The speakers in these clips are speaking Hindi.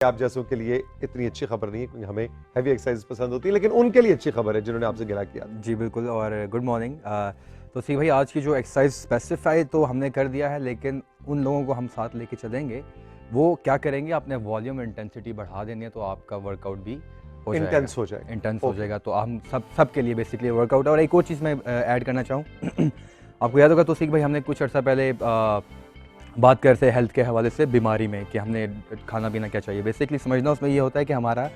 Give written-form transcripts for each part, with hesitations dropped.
आप जैसों के लिए इतनी अच्छी खबर नहीं है क्योंकि हमें हैवी एक्सरसाइज पसंद होती है, लेकिन उनके लिए अच्छी खबर है जिन्होंने आपसे गिला किया। जी बिल्कुल, और गुड मॉर्निंग। तो सी भाई, आज की जो एक्सरसाइज स्पेसिफाई तो हमने कर दिया है, लेकिन उन लोगों को हम साथ लेके चलेंगे वो क्या करेंगे, अपने वॉल्यूम इंटेंसिटी बढ़ा देनी है तो आपका वर्कआउट भी इंटेंस हो जाएगा। तो हम सब के लिए बेसिकली वर्कआउट है। और एक और चीज़ मैं ऐड करना चाहूँ आपको याद होगा तो सीख भाई, हमने कुछ अर्सा पहले बात करते हैं हेल्थ के हवाले से बीमारी में कि हमने खाना पीना क्या चाहिए। बेसिकली समझना उसमें ये होता है कि हमारा,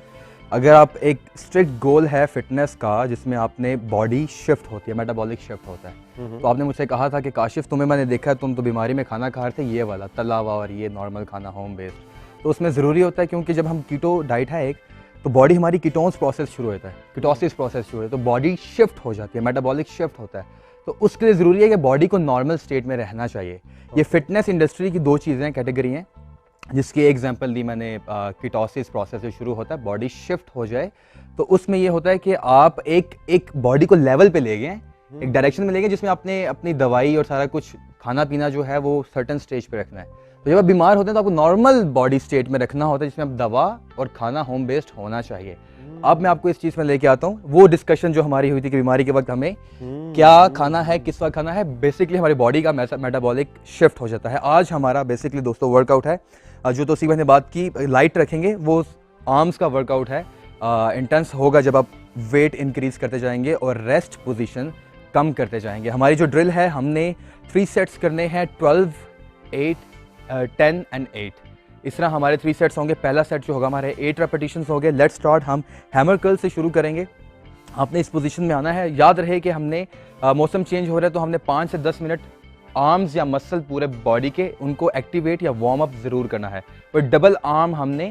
अगर आप एक स्ट्रिक्ट गोल है फिटनेस का जिसमें आपने बॉडी शिफ्ट होती है, मेटाबॉलिक शिफ्ट होता है, तो आपने मुझसे कहा था कि काशिफ तुम्हें मैंने देखा है तुम तो बीमारी में खाना खा रहे थे ये वाला तला हुआ और ये नॉर्मल खाना होम बेस्ड। तो उसमें ज़रूरी होता है क्योंकि जब हम कीटो डाइट है एक, तो बॉडी हमारी कीटोन्स प्रोसेस शुरू होता है, कीटोसिस प्रोसेस शुरू होता है, तो बॉडी शिफ्ट हो जाती है, मेटाबॉलिक शिफ्ट होता है। तो उसके लिए ज़रूरी है कि बॉडी को नॉर्मल स्टेट में रहना चाहिए। ये फिटनेस इंडस्ट्री की दो चीज़ें कैटेगरी हैं, जिसकी एग्जांपल दी मैंने, कीटोसिस प्रोसेस से शुरू होता है, बॉडी शिफ्ट हो जाए, तो उसमें ये होता है कि आप एक बॉडी को लेवल पे ले गए, एक डायरेक्शन में ले गए जिसमें आपने अपनी दवाई और सारा कुछ खाना पीना जो है वो सर्टन स्टेज पे रखना है। तो जब आप बीमार होते हैं तो आपको नॉर्मल बॉडी स्टेट में रखना होता है जिसमें आप दवा और खाना होम बेस्ड होना चाहिए। अब मैं आपको इस चीज़ में लेके आता हूँ वो डिस्कशन जो हमारी हुई थी कि बीमारी के वक्त हमें क्या खाना है, किस वक्त खाना है। बेसिकली हमारी बॉडी का मेटाबॉलिक शिफ्ट हो जाता है। आज हमारा बेसिकली दोस्तों वर्कआउट है जो तो सीखा ने बात की, लाइट रखेंगे, वो आर्म्स का वर्कआउट है। इंटेंस होगा जब आप वेट इंक्रीज करते जाएंगे और रेस्ट पोजीशन कम करते जाएंगे। हमारी जो ड्रिल है, हमने 3 सेट्स करने हैं, 12, 8, 10 एंड 8। इस तरह हमारे 3 सेट्स होंगे। पहला सेट जो होगा हमारे 8 रेपिटेशंस हो गए। Let's start. हम हैमर कर्ल से शुरू करेंगे। आपने इस पोजीशन में आना है। याद रहे कि हमने मौसम चेंज हो रहा है तो हमने 5 से 10 मिनट आर्म्स या मसल पूरे बॉडी के उनको एक्टिवेट या वार्म अप जरूर करना है। और डबल आर्म हमने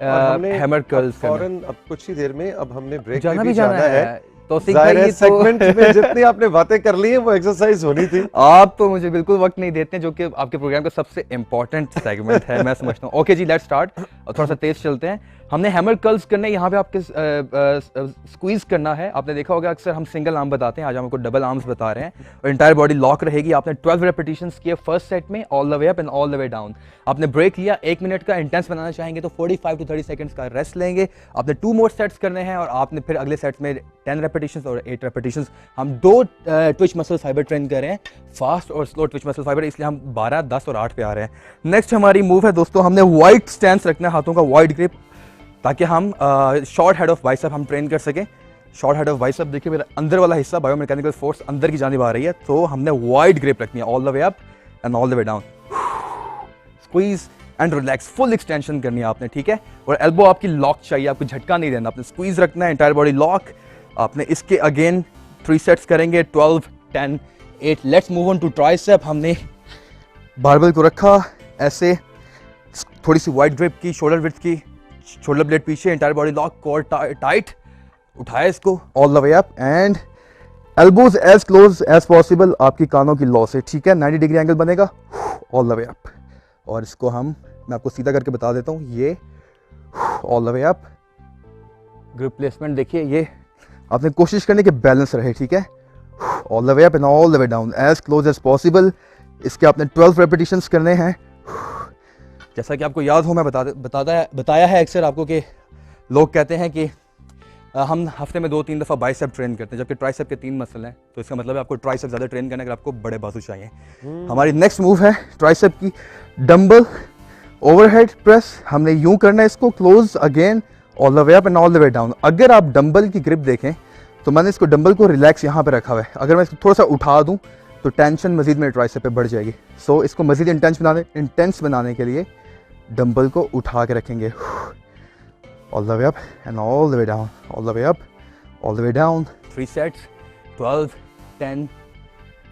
हैमर कर्ल्स फौरन अब कुछ ही देर में अब हमने ब्रेक जाना पे भी जाना है। तो सेगमेंट में जितनी आपने बातें कर ली हैं वो एक्सरसाइज होनी थी। आप तो मुझे बिल्कुल वक्त नहीं देते जो कि आपके प्रोग्राम का सबसे इंपॉर्टेंट सेगमेंट है, मैं समझता हूँ। ओके जी, लेट्स स्टार्ट। और थोड़ा सा तेज चलते हैं। हमने हैमर कर्ल्स करने, यहाँ पे आपके स्क्वीज करना है। आपने देखा होगा अक्सर हम सिंगल आर्म बताते हैं, आज हम आपको डबल आर्म्स बता रहे हैं और इंटायर बॉडी लॉक रहेगी। आपने 12 रेपिटेशंस किए फर्स्ट सेट में, all the way up and all the way down. आपने ब्रेक लिया 1 मिनट का, इंटेंस बनाना चाहेंगे तो 45 to 30 सेकंड्स का रेस्ट लेंगे। आपने 2 मोर सेट्स करने हैं और आपने फिर अगले सेट में 10 रेपिटेशंस और 8 रेपिटेशंस। हम 2 ट्विच मसल फाइबर ट्रेन कर रहे हैं, फास्ट और स्लो ट्विच मसल फाइबर, इसलिए हम 12, 10 और 8 पे आ रहे हैं। नेक्स्ट हमारी मूव है दोस्तों, हमने वाइड स्टैंस रखना है, हाथों का वाइड ग्रिप, ताकि हम शॉर्ट हेड ऑफ बाइसेप हम ट्रेन कर सकें। शॉर्ट हेड ऑफ बाइसेप देखिए मेरा अंदर वाला हिस्सा, बायोमैकेनिकल फोर्स अंदर की जानिब आ रही है, तो हमने वाइड ग्रिप रखनी है, all the way up and all the way down. Squeeze and relax, full extension करनी है आपने, ठीक है। और एल्बो आपकी लॉक चाहिए, आपको झटका नहीं देना, आपने स्क्वीज रखना है, एंटायर बॉडी लॉक। आपने इसके अगेन 3 सेट्स करेंगे, 12, 10, 8। Let's move on to tricep. हमने बारबेल को रखा ऐसे, थोड़ी सी वाइड ग्रिप की, शोल्डर विड्थ की, शोल्डर ब्लेड पीछे, entire body lock, core tight, उठाया इसको all the way up and elbows as close as possible आपकी कानों की लॉ से, ठीक है। 90 डिग्री एंगल बनेगा ऑल द वे अप। और इसको मैं आपको सीधा करके बता देता हूँ, ये all the way up. Grip placement देखिए, ये आपने कोशिश करने के बैलेंस रहे, ठीक है। All the way up and all the way down as close as possible. इसके आपने 12 रेपिटेशंस करने हैं। जैसा कि आपको याद हो, मैं बताया है अक्सर आपको कि लोग कहते हैं कि हम हफ्ते में 2-3 दफ़ा बाइसेप ट्रेन करते हैं, जबकि ट्राइसेप के 3 मसल हैं, तो इसका मतलब है आपको ट्राइसेप ज़्यादा ट्रेन करना है अगर आपको बड़े बाजू चाहिए। हमारी नेक्स्ट मूव है ट्राइसेप की डंबल ओवरहेड प्रेस। हमने यूं करना है इसको, close again, all the way up and all the way down. अगर आप डंबल की ग्रिप देखें तो मैंने इसको डंबल को रिलैक्स यहाँ पे रखा हुआ है, अगर मैं इसको थोड़ा सा उठा दूँ तो टेंशन मजीद मेरे ट्राइसेप पे बढ़ जाएगी। सो इसको मजीद इंटेंस बनाने के लिए डंबल को उठा के रखेंगे, all the way up and all the way down, all the way up, all the way down. 3 sets, 12, 10,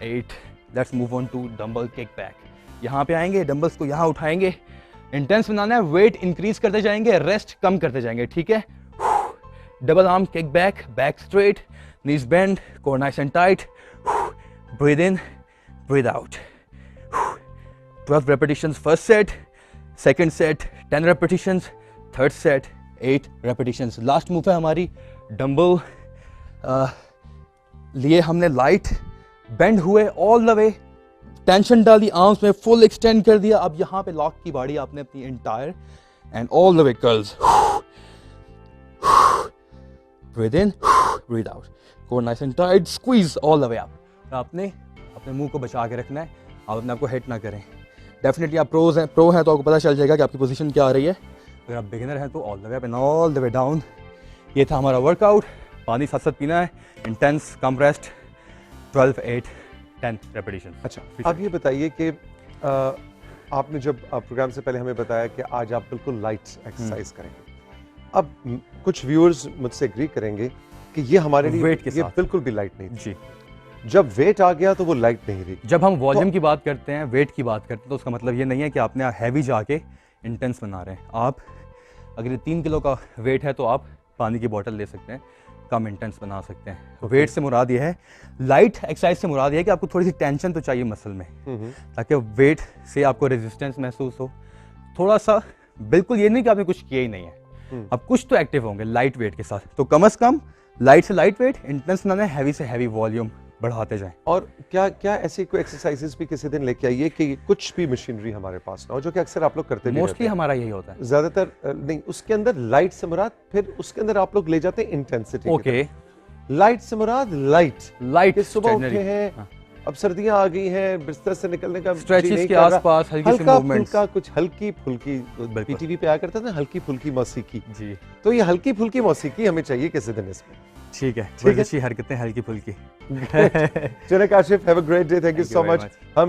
8। Let's move on to dumbbell kickback. यहाँ पे आएंगे, डंबल्स को यहाँ उठाएंगे, इंटेंस बनाना है, वेट इंक्रीज करते जाएंगे, रेस्ट कम करते जाएंगे, ठीक है। Double arm kick back, back straight, knees bend, core nice and tight, breathe in, breathe out. 12 repetitions first set, second set 10 repetitions, third set 8 repetitions. Last move है हमारी डंबल लिए हमने लाइट, बेंड हुए ऑल द वे, टेंशन डाली आर्म्स में, फुल एक्सटेंड कर दिया। अब यहाँ पे लॉक की बाड़ी आपने अपनी entire and all the way curls. Breathe in, breathe out. Core nice and tight, squeeze all the way up. तो आपने अपने मुंह को बचा के रखना है, आप अपने आप को हिट ना करें. डेफिनेटली आप प्रो हैं तो आपको पता चल जाएगा कि आपकी पोजीशन क्या आ रही है. अगर आप बिगिनर हैं तो all the way up and all the way down. ये था हमारा वर्कआउट. पानी साथ साथ पीना है. इंटेंस, कम रेस्ट. 12, 8, 10 रेपिटेशन. अच्छा, आप ये बताइए कि आपने जब प्रोग्राम से पहले हमें बताया कि आज आप बिल्कुल लाइट एक्सरसाइज करेंगे. अब कुछ व्यूअर्स मुझसे एग्री करेंगे कि ये हमारे लिए वेट के ये साथ बिल्कुल भी लाइट नहीं थी. जी. जब वेट आ गया तो वो लाइट नहीं रही. जब हम वॉल्यूम की बात करते हैं, वेट की बात करते हैं, तो उसका मतलब ये नहीं है कि आपने हैवी जाके इंटेंस बना रहे हैं. आप अगर ये 3 किलो का वेट है तो आप पानी की बोतल ले सकते हैं, कम इंटेंस बना सकते हैं. वेट से मुराद ये है, लाइट एक्सरसाइज से मुराद ये है कि आपको थोड़ी सी टेंशन तो चाहिए मसल में, ताकि वेट से आपको रेजिस्टेंस महसूस हो थोड़ा सा. बिल्कुल ये नहीं कि आपने कुछ किया ही नहीं है, अब कुछ तो एक्टिव होंगे लाइट वेट के साथ. तो कम से कम लाइट से लाइट वेट, इंटेंस बनाना है, हैवी से हैवी वॉल्यूम बढ़ाते जाएं. और क्या क्या ऐसी कोई एक्सरसाइजेस भी किसी दिन लेके आइए कि कुछ भी मशीनरी हमारे पास ना हो, जो कि अक्सर आप लोग करते भी मोस्टली हमारा यही होता है. ज्यादातर नहीं, उसके अंदर लाइट से मुराद, फिर उसके अंदर आप लोग ले जाते हैं इंटेंसिटी. ओके, लाइट से मुराद लाइट सुबह उठे generally, हैं. हाँ. अब सर्दियां आ गई हैं, बिस्तर से निकलने का जी स्ट्रेचेस नहीं के कर रहा. आसपास हल्की सी हल्का मूवमेंट्स. फुल्का कुछ हल्की फुल्की पीटीवी पे आया करता था ना, हल्की फुल्की मौसीकी. जी, तो ये हल्की फुल्की मौसीकी हमें चाहिए किसी दिन इसमें. ठीक है. ठीक है. अच्छी हरकतें हल्की फुल्की. चलो Kashif, have a great day. Thank you so much. हम